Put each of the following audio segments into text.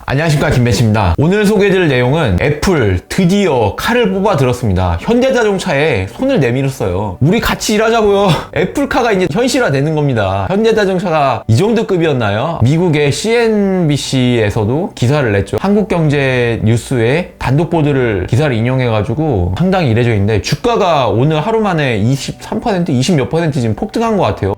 안녕하십니까, 김배치입니다. 오늘 소개해드릴 내용은 애플 드디어 칼을 뽑아 들었습니다. 현대자동차에 손을 내밀었어요. 우리 같이 일하자고요. 애플카가 이제 현실화되는 겁니다. 현대자동차가 이 정도 급이었나요? 미국의 CNBC에서도 기사를 냈죠. 한국경제 뉴스에 단독 보도를 기사를 인용해가지고 상당히 이례적 인데 주가가 오늘 하루 만에 23%, 20 몇 퍼센트 지금 폭등한 것 같아요.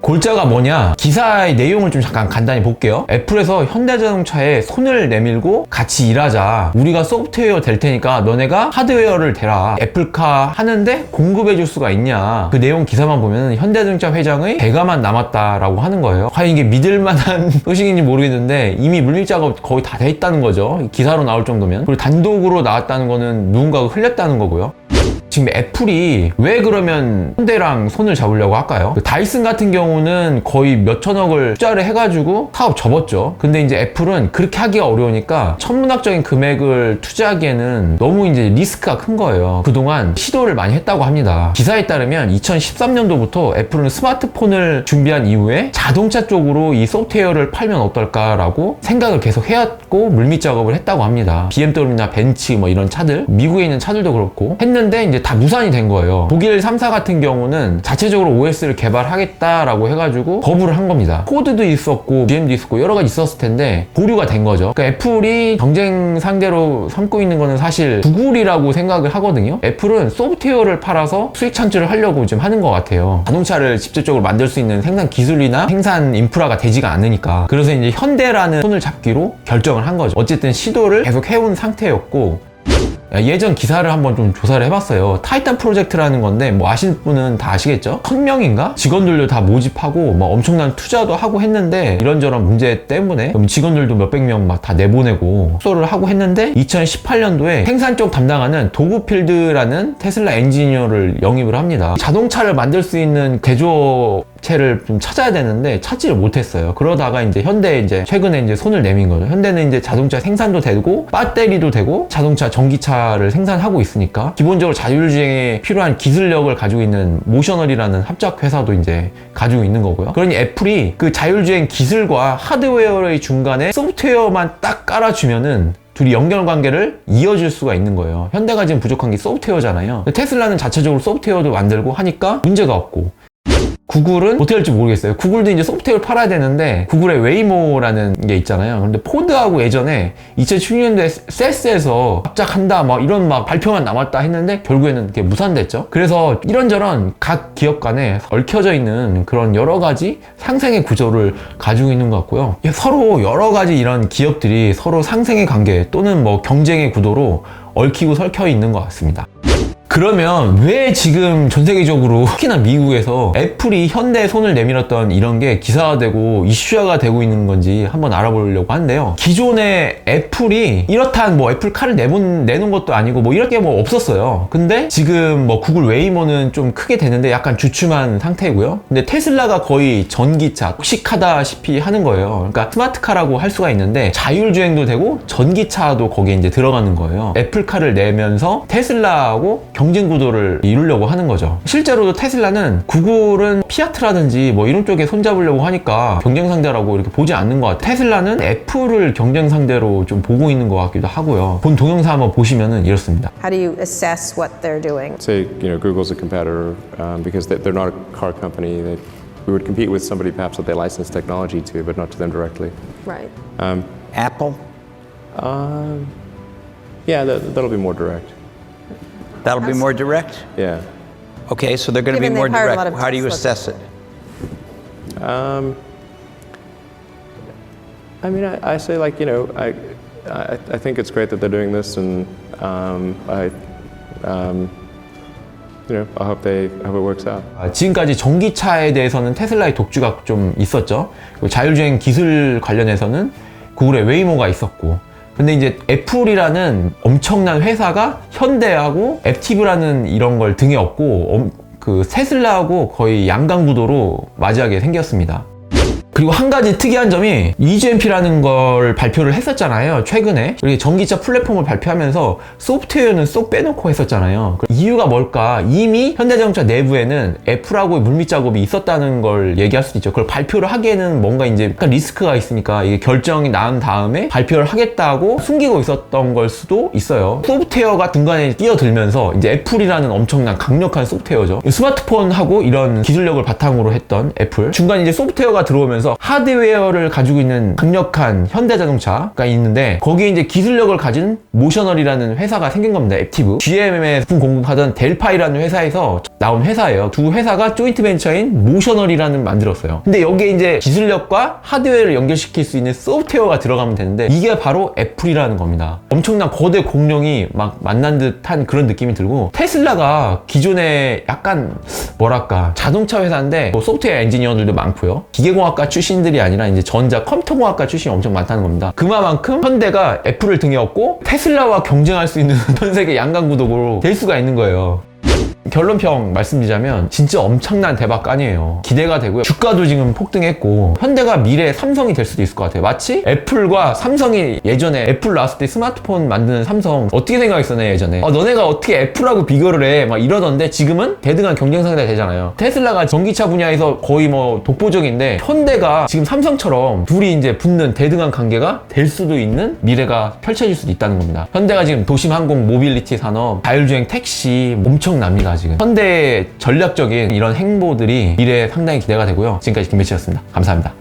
골자가 뭐냐? 기사의 내용을 좀 잠깐 간단히 볼게요. 애플에서 현대자동차에 손을 내밀고 같이 일하자. 우리가 소프트웨어 될 테니까 너네가 하드웨어를 대라. 애플카 하는데 공급해줄 수가 있냐? 그 내용 기사만 보면 현대자동차 회장의 대가만 남았다라고 하는 거예요. 과연 이게 믿을만한 소식인지 모르겠는데 이미 물밑 작업 거의 다 돼 있다는 거죠. 기사로 나올 정도면. 그리고 단독으로 나왔다는 거는 누군가가 흘렸다는 거고요. 지금 애플이 왜 그러면 현대랑 손을 잡으려고 할까요? 다이슨 같은 경우는 거의 몇 천억을 투자를 해가지고 사업 접었죠. 근데 이제 애플은 그렇게 하기가 어려우니까 천문학적인 금액을 투자하기에는 너무 이제 리스크가 큰 거예요. 그동안 시도를 많이 했다고 합니다. 기사에 따르면 2013년도부터 애플은 스마트폰을 준비한 이후에 자동차 쪽으로 이 소프트웨어를 팔면 어떨까라고 생각을 계속 해왔고 물밑 작업을 했다고 합니다. BMW나 벤츠 뭐 이런 차들, 미국에 있는 차들도 그렇고 했는데 이제 다 무산이 된 거예요. 독일 3사 같은 경우는 자체적으로 OS를 개발하겠다라고 해가지고 거부를 한 겁니다. 포드도 있었고 GM도 있었고 여러 가지 있었을 텐데 보류가 된 거죠. 그러니까 애플이 경쟁 상대로 삼고 있는 거는 사실 구글이라고 생각을 하거든요. 애플은 소프트웨어를 팔아서 수익 창출을 하려고 지금 하는 것 같아요. 자동차를 직접적으로 만들 수 있는 생산 기술이나 생산 인프라가 되지가 않으니까. 그래서 이제 현대라는 손을 잡기로 결정을 한 거죠. 어쨌든 시도를 계속 해온 상태였고, 예전 기사를 한번 좀 조사를 해봤어요. 타이탄 프로젝트라는 건데 뭐 아시는 분은 다 아시겠죠? 1000명인가? 직원들도 다 모집하고 뭐 엄청난 투자도 하고 했는데 이런저런 문제 때문에 직원들도 몇백 명 막 다 내보내고 숙소를 하고 했는데 2018년도에 생산 쪽 담당하는 도그필드라는 테슬라 엔지니어를 영입을 합니다. 자동차를 만들 수 있는 제조업체를 좀 찾아야 되는데 찾지를 못했어요. 그러다가 이제 현대 이제 최근에 이제 손을 내민 거죠. 현대는 이제 자동차 생산도 되고 배터리도 되고 자동차 전기차를 생산하고 있으니까 기본적으로 자율주행에 필요한 기술력을 가지고 있는 모셔널이라는 합작 회사도 이제 가지고 있는 거고요. 그러니 애플이 그 자율주행 기술과 하드웨어의 중간에 소프트웨어만 딱 깔아주면은 둘이 연결관계를 이어줄 수가 있는 거예요. 현대가 지금 부족한 게 소프트웨어잖아요. 테슬라는 자체적으로 소프트웨어도 만들고 하니까 문제가 없고, 구글은 어떻게 할지 모르겠어요. 구글도 이제 소프트웨어를 팔아야 되는데 구글의 웨이모라는 게 있잖아요. 근데 포드하고 예전에 2016년도에 셀스에서 합작한다 막 이런 막 발표만 남았다 했는데 결국에는 그게 무산됐죠. 그래서 이런저런 각 기업 간에 얽혀져 있는 그런 여러 가지 상생의 구조를 가지고 있는 것 같고요. 서로 여러 가지 이런 기업들이 서로 상생의 관계 또는 뭐 경쟁의 구도로 얽히고 설켜 있는 것 같습니다. 그러면 왜 지금 전 세계적으로 특히나 미국에서 애플이 현대에 손을 내밀었던 이런 게 기사화되고 이슈화가 되고 있는 건지 한번 알아보려고 하는데요. 기존에 애플이 이렇다한 뭐 애플카를 내놓은 것도 아니고 뭐 이럴 게 뭐 없었어요. 근데 지금 뭐 구글 웨이모는 좀 크게 되는데 약간 주춤한 상태고요. 근데 테슬라가 거의 전기차, 혹식하다시피 하는 거예요. 그러니까 스마트카라고 할 수가 있는데 자율주행도 되고 전기차도 거기에 이제 들어가는 거예요. 애플카를 내면서 테슬라하고 경쟁 구도를 이루려고 하는 거죠. 실제로도 테슬라는 구글은 피아트라든지 뭐 이런 쪽에 손잡으려고 하니까 경쟁 상대라고 이렇게 보지 않는 것 같아요. 테슬라는 애플을 경쟁 상대로 좀 보고 있는 것 같기도 하고요. 본 동영상 한번 보시면은 이렇습니다. How do you assess what they're doing? Say, Google's a competitor because they're not a car company. We would compete with somebody perhaps that they license technology to, but not to them directly. Right. Apple? Yeah, that'll be more direct. That'll be more direct? Yeah. Okay, so they're going to be Given more they've hired a lot direct. of How do you Tesla assess it? I mean, I say I think it's great that they're doing this, and I hope it works out. 지금까지 전기차에 대해서는 테슬라의 독주가 좀 있었죠. 그리고 자율주행 기술 관련해서는 구글의 웨이모가 있었고, 근데 이제 애플이라는 엄청난 회사가 현대하고 앱티브라는 이런 걸 등에 업고 그 테슬라하고 거의 양강구도로 맞이하게 생겼습니다. 그리고 한 가지 특이한 점이 eGMP라는 걸 발표를 했었잖아요, 최근에. 그리고 전기차 플랫폼을 발표하면서 소프트웨어는 쏙 빼놓고 했었잖아요. 이유가 뭘까? 이미 현대자동차 내부에는 애플하고의 물밑 작업이 있었다는 걸 얘기할 수도 있죠. 그걸 발표를 하기에는 뭔가 이제 약간 리스크가 있으니까 이게 결정이 난 다음에 발표를 하겠다고 숨기고 있었던 걸 수도 있어요. 소프트웨어가 중간에 뛰어들면서 이제 애플이라는 엄청난 강력한 소프트웨어죠. 스마트폰하고 이런 기술력을 바탕으로 했던 애플. 중간에 이제 소프트웨어가 들어오면서 하드웨어를 가지고 있는 강력한 현대자동차가 있는데 거기에 이제 기술력을 가진 모셔널이라는 회사가 생긴 겁니다. 액티브. GM에 부품 공급하던 델파이라는 회사에서 나온 회사예요. 두 회사가 조인트 벤처인 모셔널이라는 만들었어요. 근데 여기에 이제 기술력과 하드웨어를 연결시킬 수 있는 소프트웨어가 들어가면 되는데 이게 바로 애플이라는 겁니다. 엄청난 거대 공룡이 막 만난 듯한 그런 느낌이 들고 테슬라가 기존에 약간 뭐랄까 자동차 회사인데 뭐 소프트웨어 엔지니어들도 많고요. 기계공학과 출신들이 아니라 이제 전자 컴퓨터공학과 출신이 엄청 많다는 겁니다. 그만큼 현대가 애플을 등에 업고 테슬라와 경쟁할 수 있는 전 세계 양강구독으로 될 수가 있는 거예요. 결론평 말씀드리자면 진짜 엄청난 대박간이에요. 기대가 되고요. 주가도 지금 폭등했고 현대가 미래의 삼성이 될 수도 있을 것 같아요. 마치 애플과 삼성이 예전에 애플 나왔을 때 스마트폰 만드는 삼성 어떻게 생각했었나 예전에 너네가 어떻게 애플하고 비교를 해 막 이러던데 지금은 대등한 경쟁 상대가 되잖아요. 테슬라가 전기차 분야에서 거의 뭐 독보적인데 현대가 지금 삼성처럼 둘이 이제 붙는 대등한 관계가 될 수도 있는 미래가 펼쳐질 수도 있다는 겁니다. 현대가 지금 도심항공 모빌리티 산업, 자율주행 택시 엄청납니다. 지금 현대의 전략적인 이런 행보들이 미래에 상당히 기대가 되고요. 지금까지 김배치였습니다. 감사합니다.